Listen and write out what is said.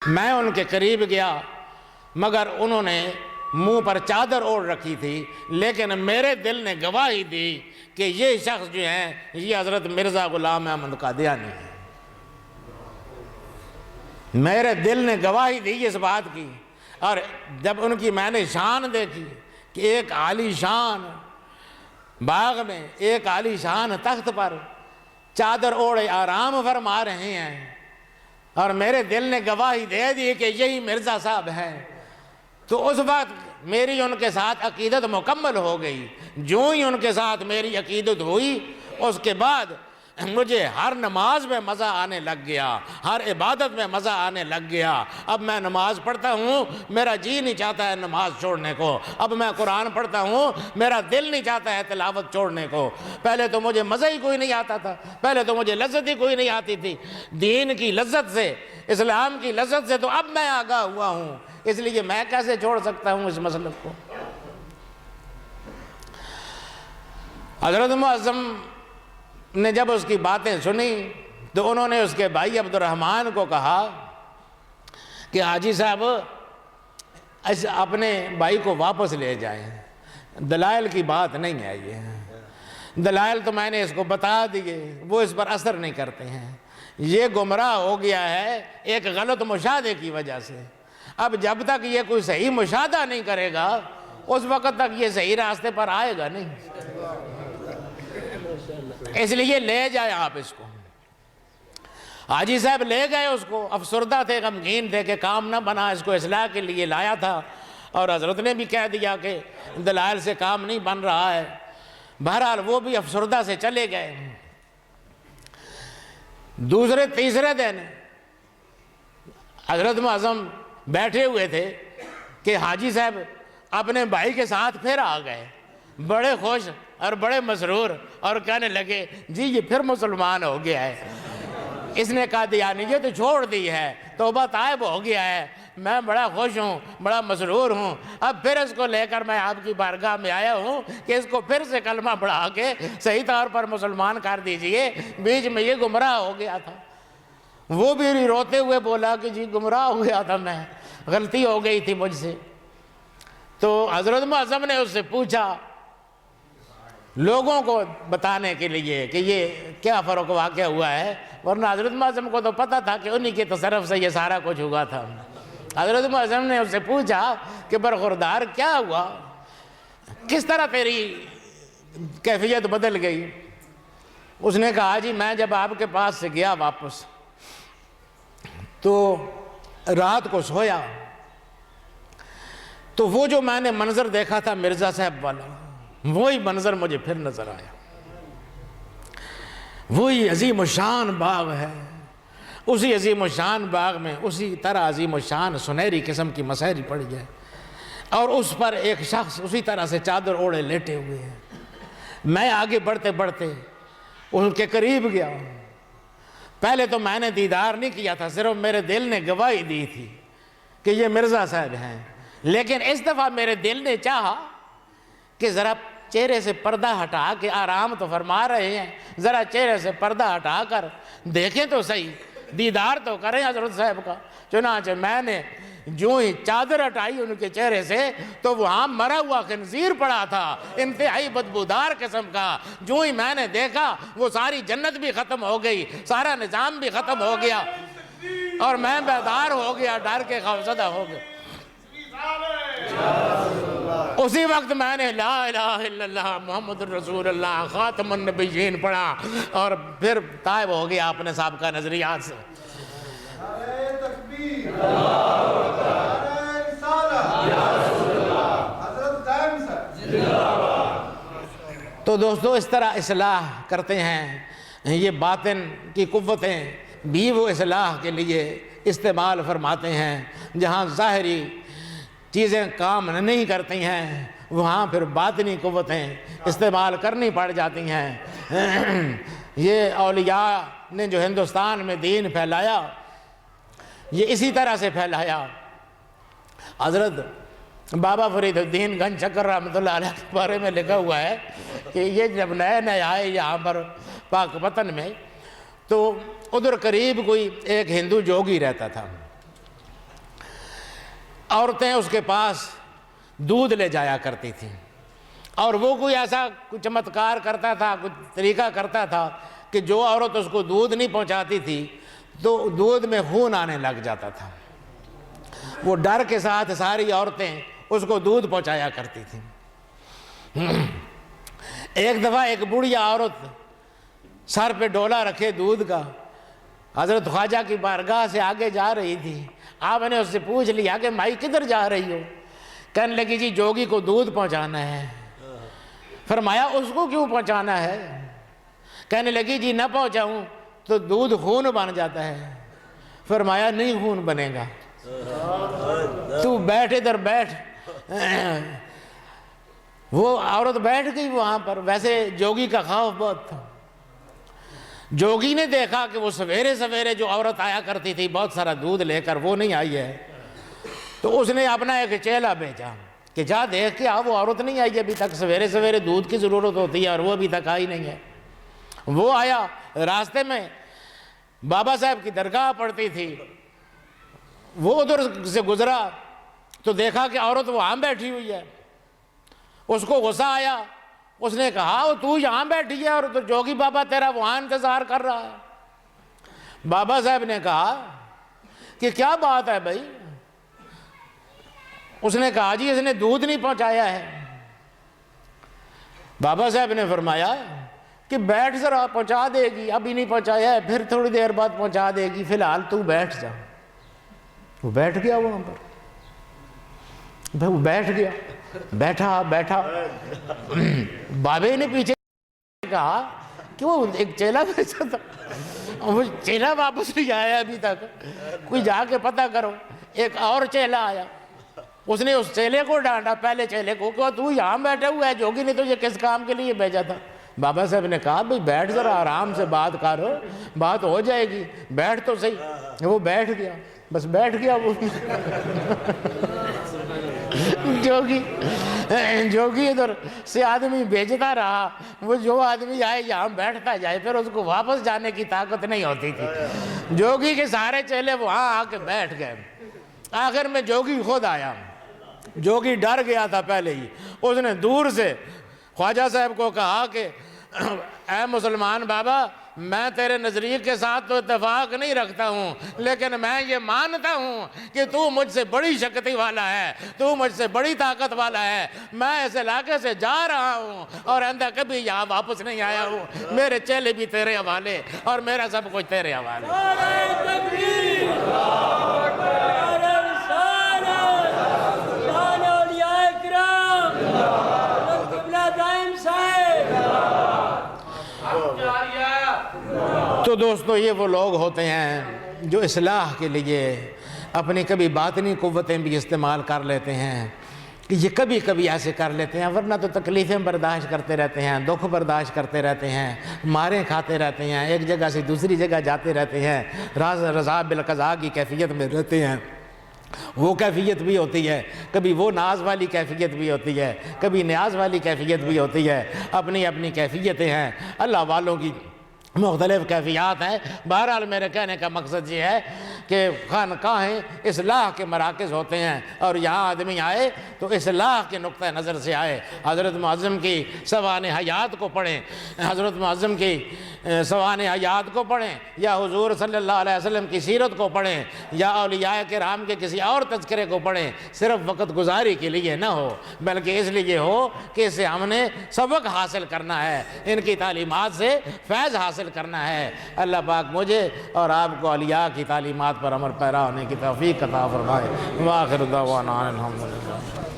میں ان کے قریب گیا مگر انہوں نے منہ پر چادر اوڑھ رکھی تھی، لیکن میرے دل نے گواہی دی کہ یہ شخص جو ہیں یہ حضرت مرزا غلام احمد قادیانی ہے۔ میرے دل نے گواہی دی اس بات کی، اور جب ان کی میں نے شان دیکھی کہ ایک عالی شان باغ میں ایک عالی شان تخت پر چادر اوڑھے آرام فرما رہے ہیں، اور میرے دل نے گواہی دے دی کہ یہی مرزا صاحب ہیں، تو اس وقت میری ان کے ساتھ عقیدت مکمل ہو گئی۔ جو ہی ان کے ساتھ میری عقیدت ہوئی، اس کے بعد مجھے ہر نماز میں مزہ آنے لگ گیا، ہر عبادت میں مزہ آنے لگ گیا۔ اب میں نماز پڑھتا ہوں، میرا جی نہیں چاہتا ہے نماز چھوڑنے کو۔ اب میں قرآن پڑھتا ہوں، میرا دل نہیں چاہتا ہے تلاوت چھوڑنے کو۔ پہلے تو مجھے مزہ ہی کوئی نہیں آتا تھا، پہلے تو مجھے لذت ہی کوئی نہیں آتی تھی دین کی لذت سے، اسلام کی لذت سے، تو اب میں آگاہ ہوا ہوں، اس لیے میں کیسے چھوڑ سکتا ہوں اس مسلک کو۔ حضرت معظم نے جب اس کی باتیں سنی تو انہوں نے اس کے بھائی عبد الرحمن کو کہا کہ حاجی صاحب اپنے بھائی کو واپس لے جائیں، دلائل کی بات نہیں ہے، یہ دلائل تو میں نے اس کو بتا دیے، وہ اس پر اثر نہیں کرتے ہیں، یہ گمراہ ہو گیا ہے ایک غلط مشاہدے کی وجہ سے۔ اب جب تک یہ کوئی صحیح مشاہدہ نہیں کرے گا اس وقت تک یہ صحیح راستے پر آئے گا نہیں، اس لیے لے جائیں آپ اس کو۔ حاجی صاحب لے گئے اس کو، افسردہ تھے، غمگین تھے کہ کام نہ بنا، اس کو اصلاح کے لیے لایا تھا، اور حضرت نے بھی کہہ دیا کہ دلائل سے کام نہیں بن رہا ہے۔ بہرحال وہ بھی افسردہ سے چلے گئے۔ دوسرے تیسرے دن حضرت معظم بیٹھے ہوئے تھے کہ حاجی صاحب اپنے بھائی کے ساتھ پھر آ گئے، بڑے خوش اور بڑے مسرور، اور کہنے لگے جی یہ پھر مسلمان ہو گیا ہے، اس نے قادیانیت تو چھوڑ دی ہے، توبہ طائب ہو گیا ہے، میں بڑا خوش ہوں، بڑا مسرور ہوں، اب پھر اس کو لے کر میں آپ کی بارگاہ میں آیا ہوں کہ اس کو پھر سے کلمہ پڑھا کے صحیح طور پر مسلمان کر دیجئے، بیچ میں یہ گمراہ ہو گیا تھا۔ وہ بھی روتے ہوئے بولا کہ جی گمراہ ہو گیا تھا میں، غلطی ہو گئی تھی مجھ سے۔ تو حضرت معظم نے اس سے پوچھا لوگوں کو بتانے کے لیے کہ یہ کیا فرق واقع ہوا ہے، ورنہ حضرت معظم کو تو پتہ تھا کہ انہی کے تصرف سے یہ سارا کچھ ہوا تھا۔ حضرت معظم نے اس سے پوچھا کہ برخوردار کیا ہوا، کس طرح تیری کیفیت بدل گئی؟ اس نے کہا جی میں جب آپ کے پاس سے گیا واپس تو رات کو سویا تو وہ جو میں نے منظر دیکھا تھا مرزا صاحب والا، وہی منظر مجھے پھر نظر آیا۔ وہی عظیم الشان باغ ہے، اسی عظیم الشان باغ میں اسی طرح عظیم الشان سنہری قسم کی مسحری پڑی ہے، اور اس پر ایک شخص اسی طرح سے چادر اوڑھے لیٹے ہوئے ہیں۔ میں آگے بڑھتے بڑھتے ان کے قریب گیا، پہلے تو میں نے دیدار نہیں کیا تھا، صرف میرے دل نے گواہی دی تھی کہ یہ مرزا صاحب ہیں، لیکن اس دفعہ میرے دل نے چاہا کہ ذرا چہرے سے پردہ ہٹا کے، آرام تو فرما رہے ہیں، ذرا چہرے سے پردہ ہٹا کر دیکھیں تو صحیح، دیدار تو کریں حضرت صاحب کا۔ چنانچہ میں نے جو ہی چادر ہٹائی ان کے چہرے سے تو وہاں مرا ہوا خنزیر پڑا تھا، انتہائی بدبودار قسم کا۔ جو ہی میں نے دیکھا وہ ساری جنت بھی ختم ہو گئی، سارا نظام بھی ختم ہو گیا، اور میں بیدار ہو گیا، ڈر کے خوفزدہ ہو گیا۔ اسی وقت میں نے لا الہ الا اللہ محمد رسول اللہ خاتم النبیین پڑھا، اور پھر طائب ہو گیا اپنے سابقہ نظریات سے۔ تو دوستو اس طرح اصلاح کرتے ہیں، یہ باطن کی قوتیں بھی وہ اصلاح کے لیے استعمال فرماتے ہیں۔ جہاں ظاہری چیزیں کام نہیں کرتی ہیں وہاں پھر باطنی قوتیں استعمال کرنی پڑ جاتی ہیں۔ یہ اولیاء نے جو ہندوستان میں دین پھیلایا یہ اسی طرح سے پھیلایا۔ حضرت بابا فرید الدین گنج شکر رحمۃ اللہ علیہ کے بارے میں لکھا ہوا ہے کہ یہ جب نئے نئے آئے یہاں پر پاک وطن میں تو ادھر قریب کوئی ایک ہندو جوگی رہتا تھا، عورتیں اس کے پاس دودھ لے جایا کرتی تھیں، اور وہ کوئی ایسا کچھ چمتکار کرتا تھا، کچھ طریقہ کرتا تھا کہ جو عورت اس کو دودھ نہیں پہنچاتی تھی تو دودھ میں خون آنے لگ جاتا تھا۔ وہ ڈر کے ساتھ ساری عورتیں اس کو دودھ پہنچایا کرتی تھیں۔ ایک دفعہ ایک بوڑھیا عورت سر پہ ڈولا رکھے دودھ کا حضرت خواجہ کی بارگاہ سے آگے جا رہی تھی۔ آپ نے اس سے پوچھ لیا کہ مائی کدھر جا رہی ہو؟ کہنے لگی جی جوگی کو دودھ پہنچانا ہے۔ فرمایا اس کو کیوں پہنچانا ہے؟ کہنے لگی جی نہ پہنچاؤں تو دودھ خون بن جاتا ہے۔ فرمایا نہیں خون بنے گا، تو بیٹھ ادھر بیٹھ۔ وہ عورت بیٹھ گئی وہاں پر۔ ویسے جوگی کا خوف بہت تھا۔ جوگی نے دیکھا کہ وہ سویرے سویرے جو عورت آیا کرتی تھی بہت سارا دودھ لے کر، وہ نہیں آئی ہے، تو اس نے اپنا ایک چیلا بھیجا کہ جا دیکھ کے وہ عورت نہیں آئی ابھی تک، سویرے سویرے دودھ کی ضرورت ہوتی ہے اور وہ ابھی تک آئی نہیں ہے۔ وہ آیا، راستے میں بابا صاحب کی درگاہ پڑتی تھی، وہ ادھر سے گزرا تو دیکھا کہ عورت وہاں بیٹھی ہوئی ہے۔ اس کو غصہ آیا، اس نے کہا وہ تو یہاں بیٹھی ہے اور تو جوگی بابا تیرا وہاں انتظار کر رہا ہے۔ بابا صاحب نے کہا کہ کیا بات ہے بھائی؟ اس نے کہا جی اس نے دودھ نہیں پہنچایا ہے۔ بابا صاحب نے فرمایا کہ بیٹھ ذرا، پہنچا دے گی، ابھی نہیں پہنچایا ہے، پھر تھوڑی دیر بعد پہنچا دے گی، فی الحال تو بیٹھ جا۔ وہ بیٹھ گیا وہاں پر، وہ بیٹھ گیا، بیٹھا۔ بابے نے پیچھے کہا کہ وہ ایک چیلا بھیجا تھا، وہ چیلا واپس نہیں آیا ابھی تک، کوئی جا کے پتہ کرو۔ ایک اور چیلا آیا، اس نے اس چیلے کو ڈانٹا، پہلے چیلے کو، کہ تو یہاں بیٹھا ہوا ہے، جوگی نے تجھے کس کام کے لیے بھیجا تھا؟ بابا صاحب نے کہا بھئی بیٹھ ذرا، آرام سے بات کرو، بات ہو جائے گی، بیٹھ تو صحیح۔ وہ بیٹھ گیا، بس بیٹھ گیا وہ جوگی ادھر سے آدمی بھیجتا رہا، وہ جو آدمی آئے یہاں بیٹھتا جائے، پھر اس کو واپس جانے کی طاقت نہیں ہوتی تھی۔ جوگی کے سارے چیلے وہاں آ کے بیٹھ گئے۔ آخر میں جوگی خود آیا۔ جوگی ڈر گیا تھا پہلے ہی، اس نے دور سے خواجہ صاحب کو کہا کہ اے مسلمان بابا، میں تیرے نظریے کے ساتھ تو اتفاق نہیں رکھتا ہوں، لیکن میں یہ مانتا ہوں کہ تو مجھ سے بڑی شکتی والا ہے، تو مجھ سے بڑی طاقت والا ہے۔ میں اس علاقے سے جا رہا ہوں اور آئندہ کبھی یہاں واپس نہیں آیا ہوں۔ میرے چیلے بھی تیرے حوالے اور میرا سب کچھ تیرے حوالے۔ تو دوستو یہ وہ لوگ ہوتے ہیں جو اصلاح کے لیے اپنی کبھی باطنی قوتیں بھی استعمال کر لیتے ہیں، کہ یہ کبھی کبھی ایسے کر لیتے ہیں، ورنہ تو تکلیفیں برداشت کرتے رہتے ہیں، دکھ برداشت کرتے رہتے ہیں، ماریں کھاتے رہتے ہیں، ایک جگہ سے دوسری جگہ جاتے رہتے ہیں، رضا بالقضاء کی کیفیت میں رہتے ہیں۔ وہ کیفیت بھی ہوتی ہے، کبھی وہ ناز والی کیفیت بھی ہوتی ہے، کبھی نیاز والی کیفیت بھی ہوتی ہے، اپنی اپنی کیفیتیں ہیں، اللہ والوں کی مختلف کیفیات ہیں۔ بہرحال میرے کہنے کا مقصد یہ ہے کہ خانقاہیں اصلاح کے مراکز ہوتے ہیں، اور یہاں آدمی آئے تو اصلاح کے نقطہ نظر سے آئے۔ حضرت معظم کی سوانح حیات کو پڑھیں، حضرت معظم کی سوانح حیات کو پڑھیں، یا حضور صلی اللہ علیہ وسلم کی سیرت کو پڑھیں، یا اولیاء کرام کے کسی اور تذکرے کو پڑھیں، صرف وقت گزاری کے لیے نہ ہو، بلکہ اس لیے ہو کہ اس سے ہم نے سبق حاصل کرنا ہے، ان کی تعلیمات سے فیض حاصل کرنا ہے۔ اللہ پاک مجھے اور آپ کو اولیاء کی تعلیمات پر عمل پیرا ہونے کی توفیق عطا فرمائے۔ وآخر دعوانا الحمدللہ۔